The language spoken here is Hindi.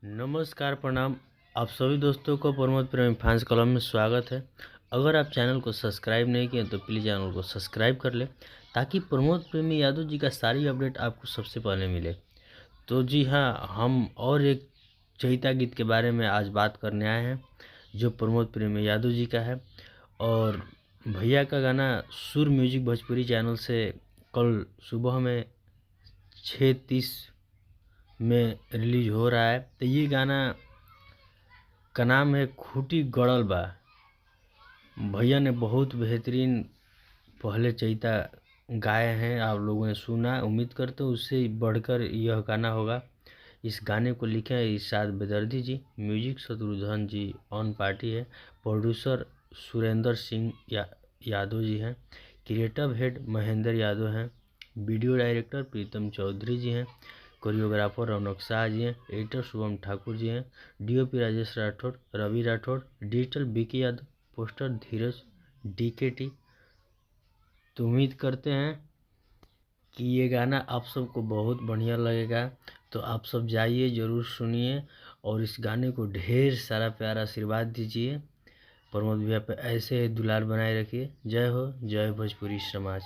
नमस्कार प्रणाम। आप सभी दोस्तों को प्रमोद प्रेमी फैंस कॉलम में स्वागत है। अगर आप चैनल को सब्सक्राइब नहीं किए तो प्लीज़ चैनल को सब्सक्राइब कर ले ताकि प्रमोद प्रेमी यादव जी का सारी अपडेट आपको सबसे पहले मिले। तो जी हाँ, हम और एक चैता गीत के बारे में आज बात करने आए हैं जो प्रमोद प्रेमी यादव जी का है। और भैया का गाना सुर म्यूजिक भोजपुरी चैनल से कल सुबह में 6:30 में रिलीज हो रहा है। तो ये गाना का नाम है खूटी गड़ल बा। भैया ने बहुत बेहतरीन पहले चैता गाए हैं, आप लोगों ने सुना। उम्मीद करते हैं उससे बढ़कर यह गाना होगा। इस गाने को लिखे हैं Irshad Bedardi ji, music Shatrughan ji on party है, प्रोड्यूसर सुरेंद्र सिंह यादव जी हैं, क्रिएटिव हेड महेंद्र यादव हैं, वीडियो डायरेक्टर प्रीतम चौधरी जी हैं, कोरियोग्राफर रौनक शाह जी हैं, एडिटर शुभम ठाकुर जी हैं, DOP Rajesh Rathore, Ravi Rathore, digital BK Yadav, poster Dheeraj DKT. तो उम्मीद करते हैं कि ये गाना आप सबको बहुत बढ़िया लगेगा। तो आप सब जाइए, ज़रूर सुनिए और इस गाने को ढेर सारा प्यार आशीर्वाद दीजिए। प्रमोद भैया पे ऐसे ही दुलार बनाए रखिए। जय हो, जय भोजपुरी समाज।